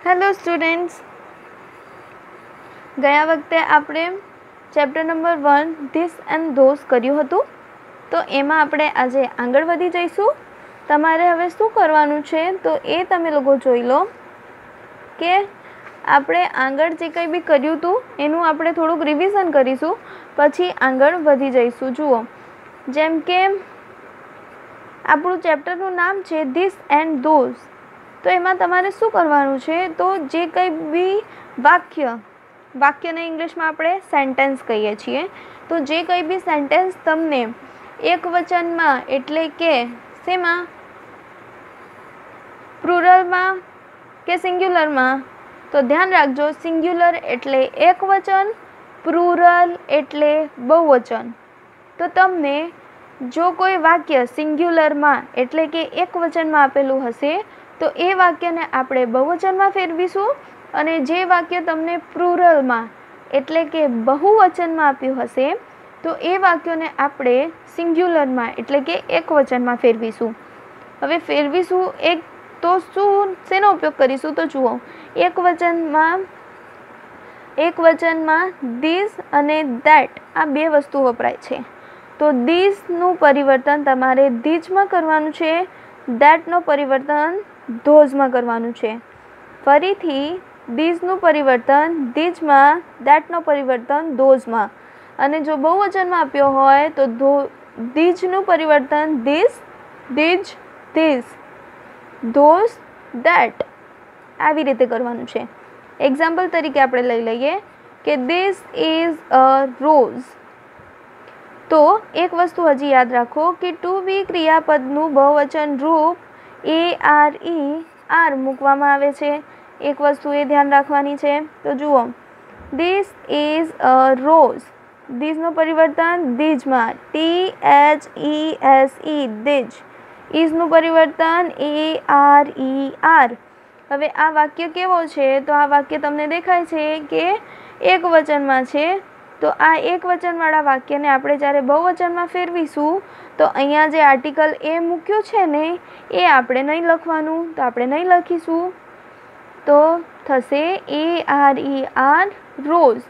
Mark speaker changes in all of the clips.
Speaker 1: Hello students, ગયા વખતે આપણે chapter number 1 this and those કર્યું હતું. તો એમાં આપણે આજે આગળ વધી જઈશું. તમારે હવે શું કરવાનું છે તો એ તમે લોકો જોઈ લો કે આપણે આગળ જે કંઈ બી કર્યું હતું એનું આપણે થોડુંક રિવિઝન કરીશું, પછી આગળ વધી જઈશું. જુઓ, જેમ કે આપણું ચેપ્ટરનું નામ છે ધીસ એન્ડ ધોસ. તો એમાં તમારે શું કરવાનું છે તો જે કંઈ બી વાક્યને ઇંગ્લિશમાં આપણે સેન્ટેન્સ કહીએ છીએ, તો જે કંઈ બી સેન્ટેન્સ તમને એક વચનમાં એટલે કે શેમાં, પ્લુરલમાં કે સિંગ્યુલરમાં, તો ધ્યાન રાખજો, સિંગ્યુલર એટલે એક વચન, પ્લુરલ એટલે બહુવચન. તો તમને જો કોઈ વાક્ય સિંગ્યુલરમાં એટલે કે એક વચનમાં આપેલું હશે તો એ વાક્યને આપણે બહુવચનમાં ફેરવીશું, અને જે વાક્ય તમને પ્લુરલમાં એટલે કે બહુવચનમાં આપ્યું હશે તો એ વાક્યોને આપણે સિંગ્યુલરમાં એટલે કે એક વચનમાં ફેરવીશું. હવે ફેરવીશું એક તો શેનો ઉપયોગ કરીશું તો જુઓ, એક વચનમાં ધીસ અને ધેટ આ બે વસ્તુ વપરાય છે. તો ધીસનું પરિવર્તન તમારે ધીજમાં કરવાનું છે, ધેટનું પરિવર્તન ધોઝમાં કરવાનું છે. ફરીથી ધીસનું પરિવર્તન ધીજમાં, ધેટનું પરિવર્તન ધોઝમાં. અને જો બહુવચનમાં આપ્યો હોય તો ધીજનું પરિવર્તન this, these, this, those, that, આવી રીતે કરવાનું છે. એક્ઝામ્પલ તરીકે આપણે લઈ લઈએ કે ધીસ ઇઝ અ રોઝ. તો એક વસ્તુ હજી યાદ રાખો કે ટુ બી ક્રિયાપદનું બહુવચન રૂપ ARE મૂકવામાં આવે છે. એક વસ્તુ એ ધ્યાન રાખવાની છે. તો જુઓ, ધીસ ઇઝ અ રોઝ, ધીસનું પરિવર્તન ધીજમાં THESE, ધીજ. ઇઝનું પરિવર્તન ARER. હવે આ વાક્ય કેવો છે તો આ વાક્ય તમને દેખાય છે કે એક વચનમાં છે. તો આ એક વચનવાળા વાક્યને આપણે જ્યારે બહુવચનમાં ફેરવીશું તો અહીંયા જે આર્ટિકલ એ મૂક્યું છે ને એ આપણે નહીં લખવાનું, તો આપણે નહીં લખીશું. તો થશે ARER રોઝ.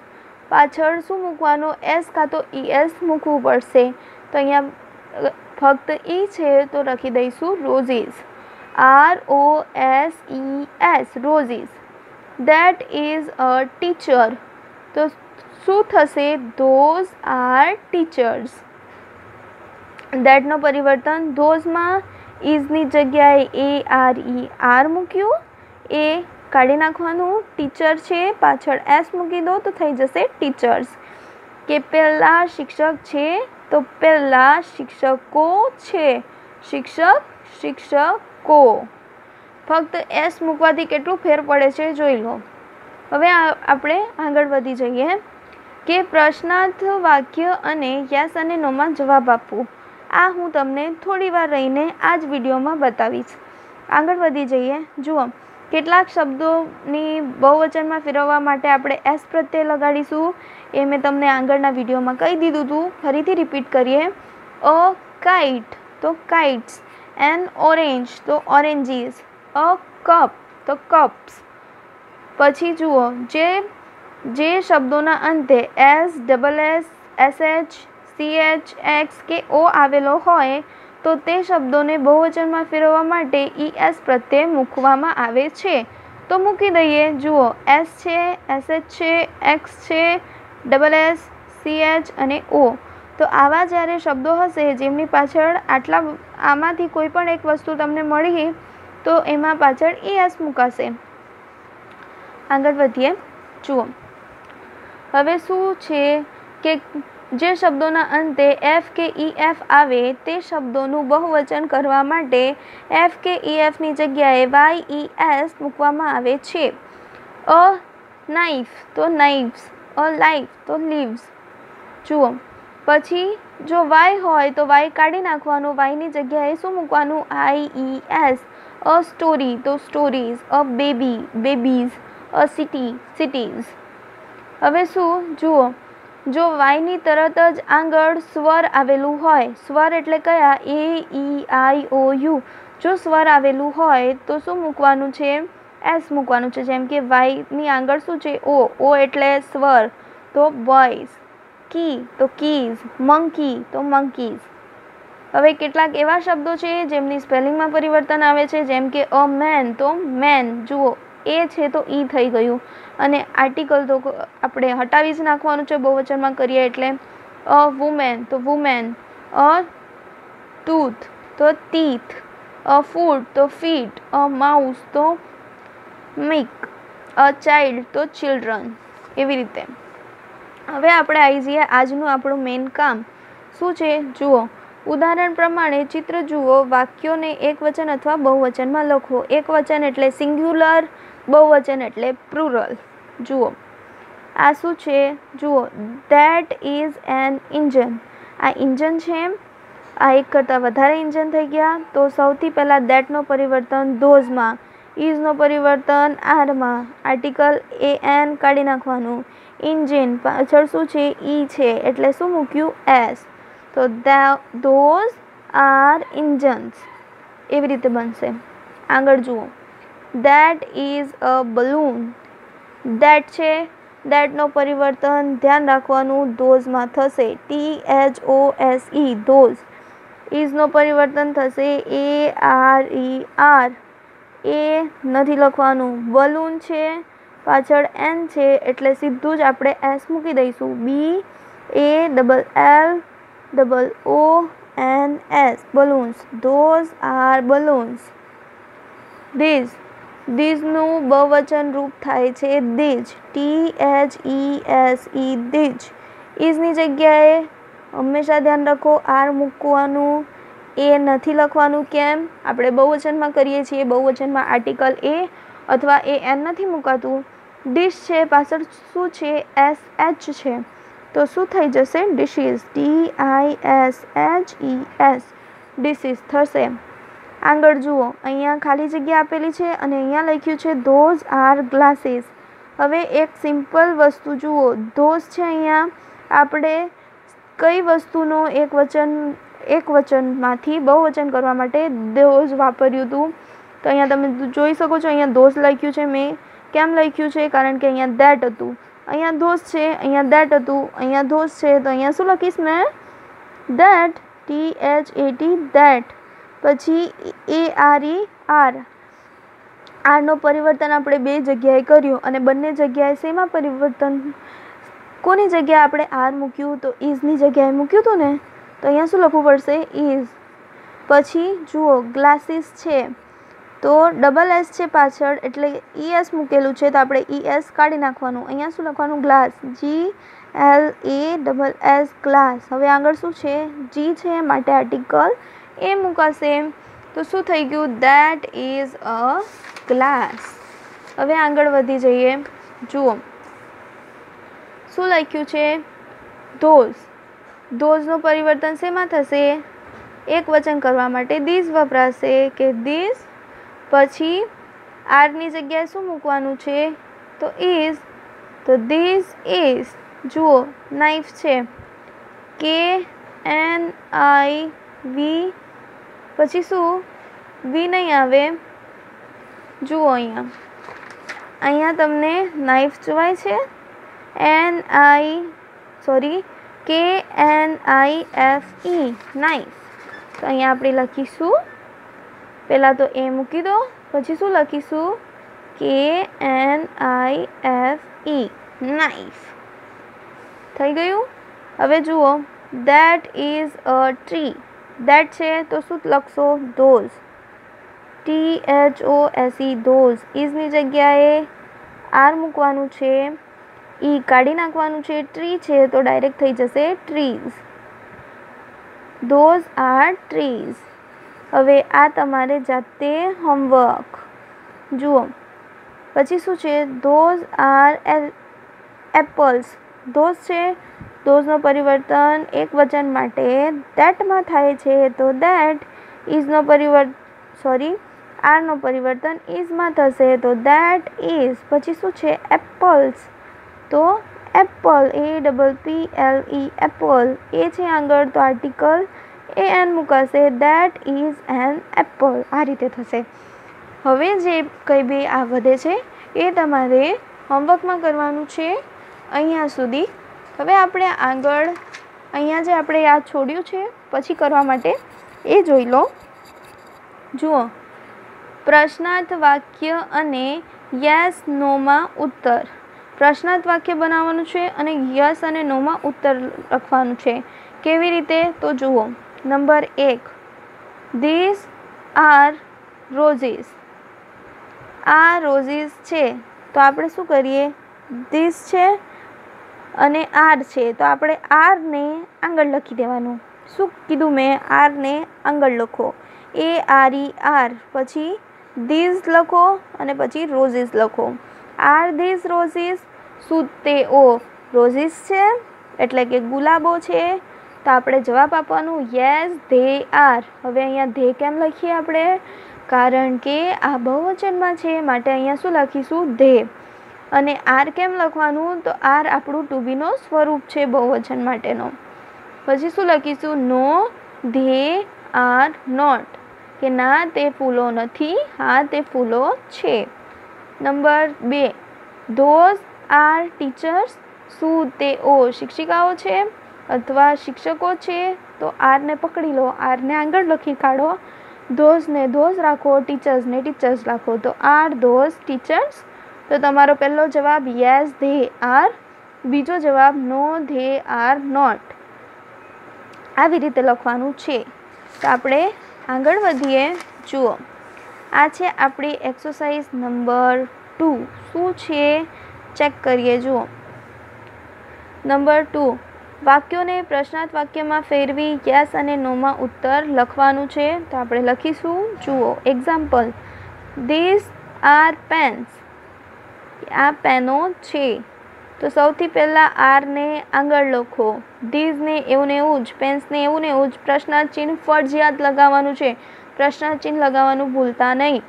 Speaker 1: પાછળ શું મૂકવાનું, એસ કાં તો ES મૂકવું પડશે. તો અહીંયા ફક્ત E છે તો લખી દઈશું roses, ROSES, roses. That is a teacher. તો શું થશે, ધોઝ આર ટીચર્સ. ધેટનું પરિવર્તન ધોઝમાં, ઇઝની જગ્યાએ ARER મૂક્યું, એ કાઢી નાખવાનું, ટીચર છે પાછળ એસ મૂકી દો તો થઈ જશે ટીચર્સ. કે પહેલા શિક્ષક છે તો પહેલા શિક્ષકો છે, શિક્ષક, શિક્ષકો. ફક્ત એસ મૂકવાથી કેટલું ફેર પડે છે જોઈ લો. હવે આપણે આગળ વધી જઈએ કે પ્રશ્નાર્થ વાક્ય અને યસ અને નોમાં જવાબ આપવું. આ હું તમને થોડી વાર રહીને આ જ વિડીયોમાં બતાવીશ. આગળ વધી જઈએ. જુઓ, કેટલાક શબ્દોની બહુવચનમાં ફેરવવા માટે આપણે એસ પ્રત્યય લગાડીશું. એ મેં તમને આગળના વિડીયોમાં કહી દીધું હતું, ફરીથી રિપીટ કરીએ. અ કાઇટ તો કાઇટ્સ, એન ઓરેન્જ તો ઓરેન્જીસ, અ કપ તો કપ્સ. પછી જુઓ, જે શબ્દોના અંતે એસ, SSS, CH, X કે O આવેલો હોય તો તે શબ્દોને બહુવચનમાં ફેરવવા માટે ES પ્રત્યય મૂકવામાં આવે છે. તો મૂકી દઈએ. જુઓ, S છે, SH છે, X છે, SS, CH અને O. તો આવા જ્યારે શબ્દો હશે જેમની પાછળ આમાંથી કોઈ પણ એક વસ્તુ તમને મળી તો એમાં પાછળ ES મૂકાશે. આગળ વધીએ. જુઓ, હવે શું છે કે જે શબ્દોના અંતે F કે EF આવે તે શબ્દોનું બહુવચન કરવા માટે F કે EFની જગ્યાએ YES મૂકવામાં આવે છે. અ નાઇફ તો નાઇફ્સ, અ લાઈફ તો લીવ્સ. જુઓ, પછી જો Y હોય તો Y કાઢી નાખવાનું, Yની જગ્યાએ શું મૂકવાનું, IES. અ સ્ટોરી તો stories, a baby, babies, a city, cities. હવે શું, જુઓ, જો વાયની તરત જ આગળ સ્વર આવેલું હોય, સ્વર એટલે કયા, AEIOU. જો સ્વર આવેલું હોય તો શું મૂકવાનું છે, એસ મૂકવાનું છે. જેમ કે વાયની આગળ શું છે? ઓ એટલે સ્વર, તો બોયઝ. કી તો કીઝ, મંકી તો મંકીઝ. હવે કેટલાક એવા શબ્દો છે જેમની સ્પેલિંગમાં પરિવર્તન આવે છે, જેમ કે અ મેન તો મેન. જુઓ એ છે તો ઈ થઈ ગયું, અને આર્ટિકલ તો આપણે હટાવી જ નાખવાનું છે બહુવચનમાં કરીએ એટલે. અ વુમેન તો વુમેન, અ ટૂથ તો ટીથ, અ ફૂડ તો ફીટ, અ માઉસ તો મિક, અ ચાઇલ્ડ તો ચિલ્ડ્રન. એવી રીતે હવે આપણે આવી જઈએ આજનું આપણું મેઇન કામ શું છે. જુઓ ઉદાહરણ પ્રમાણે ચિત્ર જુઓ, વાક્યોને એકવચન અથવા બહુવચનમાં લખો. એકવચન એટલે સિંગ્યુલર, બહુવચન એટલે પ્લુરલ. જુઓ આ શું છે? જુઓ ધેટ ઇઝ એન ઇન્જન. આ ઇન્જન છે. આ એક કરતાં વધારે ઇન્જન થઈ ગયા. તો સૌથી પહેલાં ધેટનો પરિવર્તન ધોઝમાં, ઇઝનો પરિવર્તન આરમાં, આર્ટિકલ એન કાઢી નાખવાનું. ઇન્જિન પાછળ શું છે? ઈ છે એટલે શું મૂક્યું? એસ. તો ધોઝ આર ઇન્જન્સ. એવી રીતે બનશે. આગળ જુઓ that is a balloon. That છે, ધેટનો પરિવર્તન ધ્યાન રાખવાનું ધોઝમાં થશે, THOSE ધોઝ. ઇઝનો પરિવર્તન થશે ARER. એ નથી લખવાનું. બલૂન છે, પાછળ એન છે એટલે સીધું જ આપણે એસ મૂકી દઈશું. BALLOONS balloons. Those are balloons. ધીઝનું બહુવચન રૂપ થાય છે ધીજ, THESE ધીજ. ઇઝની જગ્યાએ હંમેશા ધ્યાન રાખો આર મૂકવાનું, એ નથી લખવાનું. કેમ? આપણે બહુવચનમાં કરીએ છીએ, બહુવચનમાં આર્ટિકલ એ અથવા એન નથી મુકાતું. ડિશ છે, પાછળ શું છે? SH છે, તો શું થઈ જશે? ડિશીઝ, DISHES ડિશીઝ થશે. આગળ જુઓ અહીંયા ખાલી જગ્યા આપેલી છે અને અહીંયા લખ્યું છે ધોઝ આર ગ્લાસીસ. હવે એક સિમ્પલ વસ્તુ જુઓ, ધોઝ છે, અહીંયા આપણે કઈ વસ્તુનો એકવચનમાંથી બહુવચન કરવા માટે ધોઝ વાપર્યું હતું. તો અહીંયા તમે જોઈ શકો છો, અહીંયા ધોઝ લખ્યું છે. મેં કેમ લખ્યું છે? કારણ કે અહીંયા ધેટ હતું, અહીંયા ધોઝ છે, અહીંયા ધેટ હતું, અહીંયા ધોઝ છે, તો અહીંયા શું લખીશ મેં? That, THAT that. પછી ARER. આરનો પરિવર્તન આપણે બે જગ્યાએ કર્યું અને બંને જગ્યાએ શેમાં પરિવર્તન? કોની જગ્યાએ આપણે આર મૂક્યું? તો ઇઝની જગ્યાએ મૂક્યું હતું ને, તો અહીંયા શું લખવું પડશે? ઇઝ. પછી જુઓ ગ્લાસીસ છે, તો ડબલ એસ છે પાછળ એટલે ES મૂકેલું છે, તો આપણે ES કાઢી નાખવાનું. અહીંયા શું લખવાનું? Glass, GLASS glass. હવે આગળ શું છે? જી છે માટે આર્ટિકલ એ મૂકાશે. તો શું થઈ ગયું? That is a glass. હવે આગળ વધી જઈએ. જુઓ શું લખ્યું છે? ધોઝ. ધોઝનું પરિવર્તન શેમાં થશે? એક વચન કરવા માટે ધીઝ વપરાશે કે ધીઝ. પછી આરની જગ્યાએ શું મૂકવાનું છે? તો ઇઝ. તો ધીઝ ઇઝ. જુઓ નાઇફ છે, KNIV. પછી શું? વી નહીં આવે. જુઓ અહીંયા તમને નાઇફ જોવાય છે? KNIFE knife. તો અહીંયા આપણે લખીશું, પહેલાં તો એ મૂકી દો, પછી શું લખીશું? KNIFE knife. થઈ ગયું. હવે જુઓ that is a tree. That છે તો શું લખશો? Those, THOSE those. ઇઝની જગ્યાએ આર મૂકવાનું છે, ઈ કાઢી નાખવાનું છે. ટ્રી છે તો ડાયરેક્ટ થઈ જશે ટ્રીઝ. Those are trees. હવે આ તમારે જાતે હોમવર્ક. જુઓ પછી શું છે? Those are apples. ધોઝ છે, ધોઝનો પરિવર્તન એક વચન માટે ધેટમાં થાય છે, તો ધેટ. ઇઝનો આરનો પરિવર્તન ઇઝમાં થશે, તો ધેટ ઇઝ. પછી શું છે? એપલ્સ, તો એપલ, APPLE એપલ. એ છે આગળ તો આર્ટિકલ એન મુકાશે. That is an apple. આ રીતે થશે. હવે જે કંઈ બી આ વધે છે એ તમારે હોમવર્કમાં કરવાનું છે અહીંયા સુધી. હવે આપણે આગળ અહીંયા જે આપણે યાદ છોડ્યું છે પછી કરવા માટે એ જોઈ લો. જુઓ, પ્રશ્નાર્થ વાક્ય અને યસ નોમાં ઉત્તર. પ્રશ્નાર્થ વાક્ય બનાવવાનું છે અને યસ અને નોમાં ઉત્તર લખવાનું છે. કેવી રીતે? તો જુઓ, નંબર 1, ધીસ આર રોઝીસ. આ રોઝીસ છે તો આપણે શું કરીએ? ધીસ છે અને આર છે તો આપણે આરને આગળ લખી દેવાનું. શું કીધું મેં? આરને આગળ લખો. ARER, પછી ધીસ લખો અને પછી રોઝીસ લખો. Are this roses? શું તેઓ રોઝીસ છે એટલે કે ગુલાબો છે? તો આપણે જવાબ આપવાનું યસ ધે આર. હવે અહીંયા ધે કેમ લખીએ આપણે? કારણ કે આ બહુવચનમાં છે માટે અહીંયા શું લખીશું? ધે. અને આર કેમ લખવાનું? તો આર આપણું ટુ બીનો સ્વરૂપ છે બહુવચન માટેનો. પછી શું લખીશું? નો ધે આર નોટ, કે ના તે ફૂલો નથી, હા તે ફૂલો છે. Number 2, those are teachers. શું તેઓ શિક્ષિકાઓ છે અથવા શિક્ષકો છે? તો આરને પકડી લો, આરને આગળ લખી કાઢો. ધોઝને ધોઝ રાખો, ટીચર્સને ટીચર્સ રાખો. તો આર ધોઝ ટીચર્સ? તો તમારો પહેલો જવાબ યસ ધે આર. બીજો જવાબ નો ધે આર નોટ. આવી રીતે લખવાનું છે. તો આપણે આગળ વધીએ. જુઓ, આ છે આપણી એક્સરસાઇઝ નંબર 2. શું છે ચેક કરીએ. જુઓ, નંબર 2, વાક્યોને પ્રશ્નાર્થ વાક્યમાં ફેરવી યસ અને નોમાં ઉત્તર લખવાનું છે. તો આપણે લખીશું. જુઓ, એક્ઝામ્પલ, ધીસ આર પેન્સ. આ પેનો છે. તો સૌથી પહેલાં આરને આગળ લખો, ધીઝને એવું ને એવું જ, પેન્સને એવું ને એવું જ. પ્રશ્નાર્થ ચિહ્ન ફરજિયાત લગાવવાનું છે. પ્રશ્નાર્થ ચિહ્ન લગાવવાનું ભૂલતા નહીં.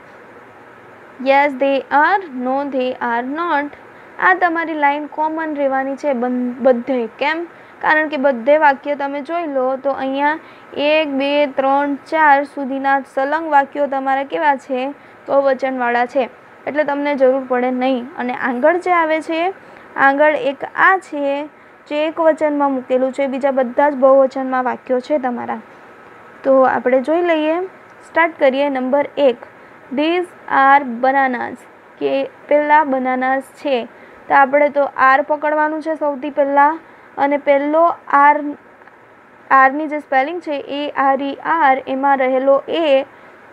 Speaker 1: Yes they are, no they are not. આ તમારી લાઈન કોમન રહેવાની છે બધે. કેમ? કારણ કે બધે વાક્ય તમે જોઈ લો તો અહીંયા 1, 2, 3, 4 સુધીના સલંગ વાક્યો તમારા કેવા છે? બહુવચનવાળા છે. એટલે તમને જરૂર પડે નહીં. અને આગળ જે આવે છે, આગળ એક આ છે જે એક વચનમાં મૂકેલું છે, બીજા બધા જ બહુવચનમાં વાક્યો છે તમારા. તો આપણે જોઈ લઈએ. સ્ટાર્ટ કરીએ. Number 1, these are બનાનાસ. કે પહેલાં બનાનાસ છે તો આપણે તો આર પકડવાનું છે સૌથી પહેલાં. અને પહેલો આરની જે સ્પેલિંગ છે ARER, એમાં રહેલો એ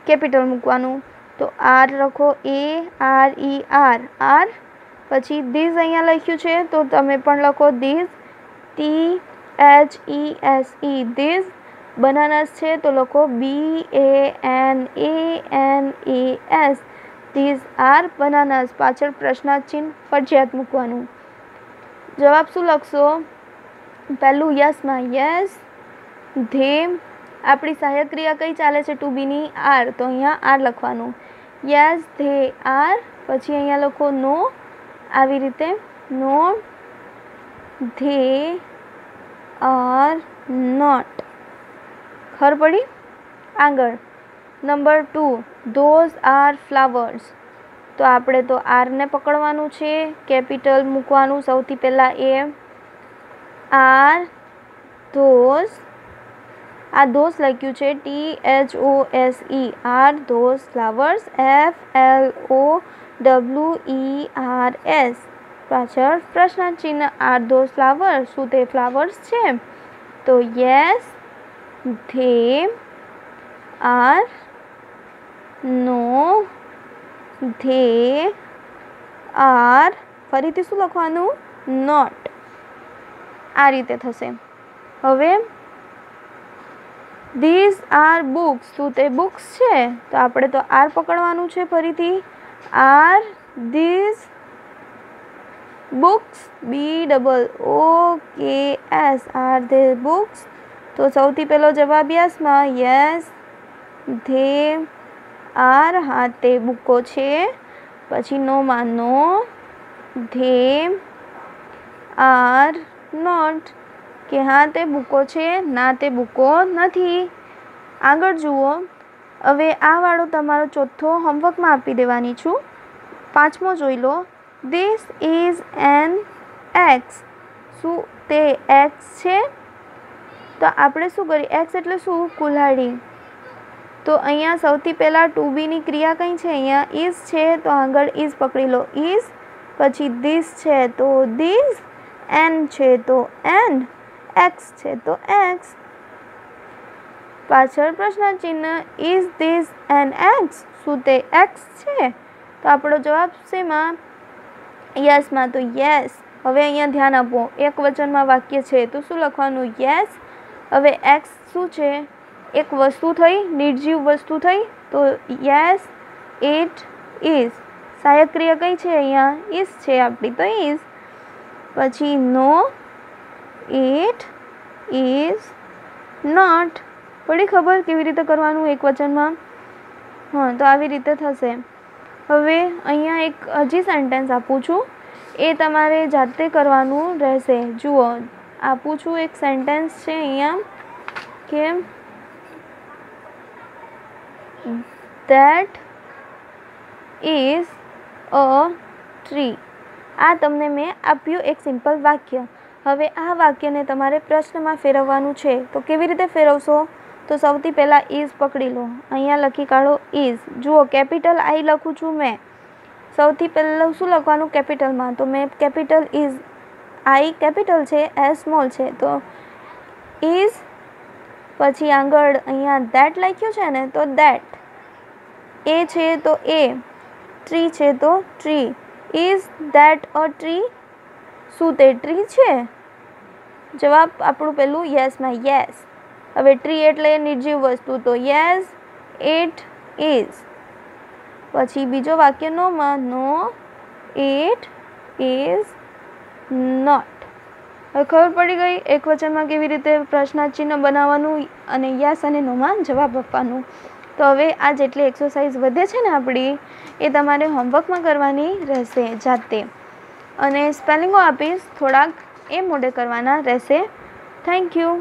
Speaker 1: કેપિટલ મૂકવાનું. તો આર લખો, ARER, આર. પછી ધીઝ અહીંયા લખ્યું છે તો તમે પણ લખો ધીઝ, THESE, ધીઝ. બનાનાસ છે તો લખો BANANAS, ધીઝ આર બનાનાસ. પાછળ પ્રશ્નાર્થ ચિહ્ન ફરજિયાત મૂકવાનું. જવાબ શું લખશો? પહેલું યસમાં યસ ધે. આપણી સહાયક ક્રિયા કઈ ચાલે છે? ટુ બીની આર. તો અહીંયા આર લખવાનું. Yes they R. પછી અહીંયા લખો નો. આવી રીતે નો ધે આર નોટ. ખબર પડી? આગળ નંબર 2, ધોઝ આર ફ્લાવર્સ. તો આપણે તો આરને પકડવાનું છે, કેપિટલ મૂકવાનું સૌથી પહેલાં એ. Are those. આ ધોઝ લખ્યું છે THOSE, are those flowers, FLOWERS. પાછળ પ્રશ્નાર્થ ચિહ્ન આર ધોઝ ફ્લાવર્સ. શું તે ફ્લાવર્સ છે? તો yes they are, no they are. ફરીથી શું લખવાનું? નોટ. આ રીતે થશે. હવે ધીઝ આર બુક્સ. શું તે બુક્સ છે? તો આપણે તો આર પકડવાનું છે ફરીથી. Are these books, BOOKS, R they books. તો સૌથી પહેલો જવાબ યસમાં યસ ધે આર, હા તે બુકો છે. પછી નોમાં નો ધે આર નોટ, કે હા તે બુકો છે, ના તે બુકો નથી. આગળ જુઓ, હવે આ વાળો તમારો ચોથો હોમવર્કમાં આપી દેવાની છું. 5મો જોઈ લો. This is an X. શું તે એક્સ છે? તો આપણે શું કરીએ? એક્સ એટલે શું? કુલ્હાડી. તો અહીંયા સૌથી પહેલાં ટુ બીની ક્રિયા કઈ છે? અહીંયા ઇઝ છે તો આગળ ઇઝ પકડી લો, ઇઝ. પછી ધીસ છે તો ધીસ, એન છે તો એન, એક્સ છે તો એક્સ. પાછળ પ્રશ્ન ચિહ્ન. Is this an X? શું તે એક્સ છે? તો આપણો જવાબ શેમાં? યસમાં. તો યસ. હવે અહીંયા ધ્યાન આપો, એક વચનમાં વાક્ય છે તો શું લખવાનું? યસ. હવે એક્સ શું છે? એક વસ્તુ થઈ, નિર્જીવ વસ્તુ થઈ, તો યસ ઇટ ઇઝ. સહાયક ક્રિયા કઈ છે? અહીંયા ઇઝ છે આપણી, તો ઇઝ. પછી નો ઇટ ઇઝ નોટ. પડી ખબર કેવી રીતે કરવાનું એક વચનમાં? હા, તો આવી રીતે થશે. હવે અહીંયા એક હજી સેન્ટેન્સ આપું છું, એ તમારે જાતે કરવાનું રહેશે. જુઓ, આપું છું એક સેન્ટેન્સ છે અહીંયા કે ધેટ ઇઝ અ ટ્રી. આ તમને મેં આપ્યું એક સિમ્પલ વાક્ય. હવે આ વાક્યને તમારે પ્રશ્નમાં ફેરવવાનું છે. તો કેવી રીતે ફેરવશો? તો સૌથી પહેલાં ઇઝ પકડી લો, અહીંયા લખી કાઢો ઇઝ. જુઓ, કેપિટલ આઈ લખું છું મેં. સૌથી પહેલાં શું લખવાનું? કેપિટલમાં. તો મેં કેપિટલ ઇઝ, આઈ કેપિટલ છે, એસ સ્મોલ છે, તો ઇઝ. પછી આગળ અહીંયા ધેટ લખ્યું છે ને, તો ધેટ. એ છે તો એ, ટ્રી છે તો tree. Is that a tree? શું તે ટ્રી છે? જવાબ આપણું પેલું યસમાં, યસ. હવે ટ્રી એટલે નિર્જીવ વસ્તુ, તો યસ ઇટ ઇઝ. પછી બીજો વાક્ય નોમાં. નો ઇટ ઇઝ નોટ. હવે ખબર પડી ગઈ એક વચનમાં કેવી રીતે પ્રશ્નાર્થ બનાવવાનું અને યસ અને નોમાં જવાબ આપવાનું. તો હવે આ જેટલી એક્સરસાઇઝ વધે છે ને આપણી, એ તમારે હોમવર્કમાં કરવાની રહેશે જાતે. અને સ્પેલિંગો આપીશ, થોડાક એ મોઢે કરવાના રહેશે. Thank you.